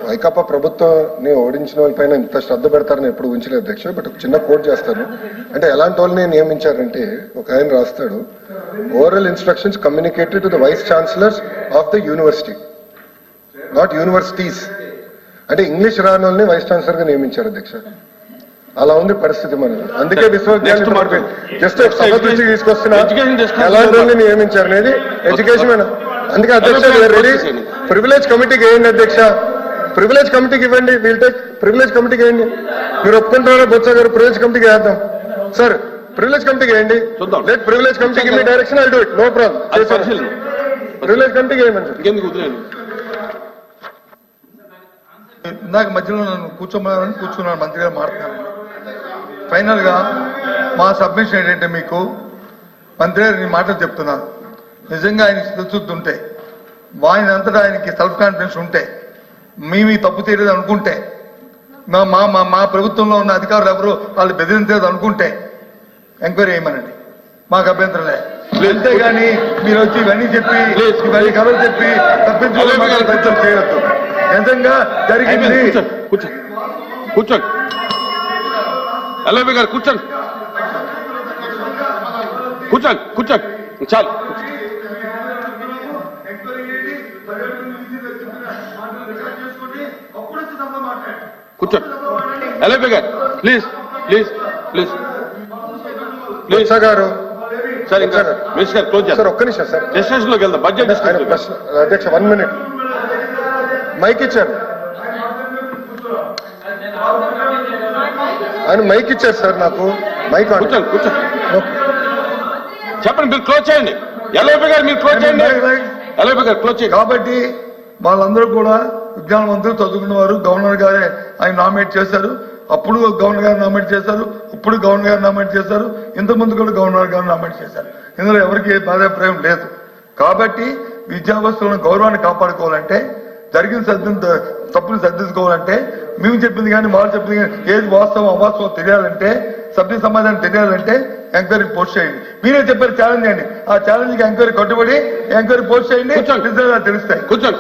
వైకాపా ప్రభుత్వాన్ని ఓడించిన వాళ్ళపైన ఇంత శ్రద్ధ పెడతారని ఎప్పుడు ఉంచలేదు అధ్యక్ష. బట్ ఒక చిన్న కోట్ చేస్తాను. అంటే ఎలాంటి వాళ్ళని నియమించారంటే ఒక ఆయన రాస్తాడు, oral instructions communicated to the vice chancellors of the university, not universities. అంటే ఇంగ్లీష్ రాని వాళ్ళని వైస్ ఛాన్సలర్ గా నియమించారు అధ్యక్ష. అలా ఉంది పరిస్థితి మనది. అందుకే విశ్వవిద్యాలయం జస్ట్ సభ దృష్టి తీసుకొస్తున్నా ఎలాంటి వాళ్ళని నియమించారు అనేది ఎడ్యుకేషన్. అందుకే అధ్యక్ష రెడీ ప్రివిలేజ్ కమిటీకి వేయండి అధ్యక్ష, ప్రివిలేజ్ కమిటీకి ఇవ్వండి. వీల్ టేక్ ప్రివిలేజ్ కమిటీకి వేయండి. మీరు ఒప్పుకుంటారా బొత్స గారు? ప్రివిలేజ్ కమిటీకి వేద్దాం సార్, ప్రివిలేజ్ కమిటీకి వేయండి. లెట్ ప్రివిలేజ్ కమిటీకి మీ direction, I do it, no problem. Privilege కమిటీకి వేయమని ఇందాక మధ్యలో నన్ను కూర్చున్నాను, మంత్రి గారు మాట్లాడుతున్నాను. ఫైనల్ గా మా సబ్మిషన్ ఏంటంటే, మీకు మంత్రి గారు ఈ మాటలు చెప్తున్నారు, నిజంగా ఆయన చిత్తశుద్ధి ఉంటే, ఆయన అంతటా ఆయనకి సెల్ఫ్ కాన్ఫిడెన్స్ ఉంటే, మేము తప్పు చేయలేదు అనుకుంటే, మా ప్రభుత్వంలో ఉన్న అధికారులు ఎవరు వాళ్ళు బెదిరించలేదు అనుకుంటే ఎంక్వైరీ చేయమనండి, మాకు అభ్యంతరం లేదు. అంతేగాని మీరు వచ్చి ఇవన్నీ చెప్పి ఇవన్నీ కథలు చెప్పి తప్పించుకోవడం చేయొద్దు. నిజంగా జరిగింది. కూర్చోండి ఎల్ఐబి గారు, కూర్చోండి కూర్చోండి కూర్చోండి చాలు. కూర్చోండి ఎల్ఐబి గారు, ప్లీజ్ ప్లీజ్ ప్లీజ్ ప్లీజ్ గారు. సార్ ఇంకా మినిస్టర్ గారు క్లోజ్ చేస్తారు. ఒక్క నిమిషం సార్, డిస్కషన్ లోకి వెళ్దాం. బడ్జెట్ అధ్యక్ష 1 minute మైక్ ఇచ్చారు, ఆయన మైక్ ఇచ్చారు సార్ నాకు. మైక్ కూర్చోండి కూర్చోండి చెప్పండి, మీరు క్లోజ్ చేయండి. ఎల్ఐబి గారు మీరు క్లోజ్ చేయండి. ఎల్ఐబి గారు క్లోజ్ చేయండి. కాబట్టి వాళ్ళందరూ కూడా విజ్ఞానవంతులు, చదువుకున్న వారు. గవర్నర్ గారే ఆయన నామినేట్ చేశారు. అప్పుడు గవర్నర్ గారు నామినేట్ చేశారు, ఇప్పుడు గవర్నర్ గారు నామినేట్ చేశారు, ఇంతకుముందు కూడా గవర్నర్ గారు నామినేట్ చేశారు. ఇందులో ఎవరికి బాధాప్రాయం లేదు. కాబట్టి విద్యావస్థలను గౌరవాన్ని కాపాడుకోవాలంటే, జరిగిన తప్పులు సర్దించుకోవాలంటే, మేము చెప్పింది కానీ వాళ్ళు చెప్పింది కానీ ఏది వాస్తవం అవాస్తవం తెలియాలంటే, సభ్య సమాధానం తెలియాలంటే ఎంక్వైరీ పోస్ట్ చేయండి. మీరే చెప్పారు ఛాలెంజ్ చేయండి, ఆ ఛాలెంజ్ కి ఎంక్వైరీ కట్టుబడి ఎంక్వైరీ పోస్ట్ చేయండి, నిజంగా తెలుస్తాయి. కూర్చోండి.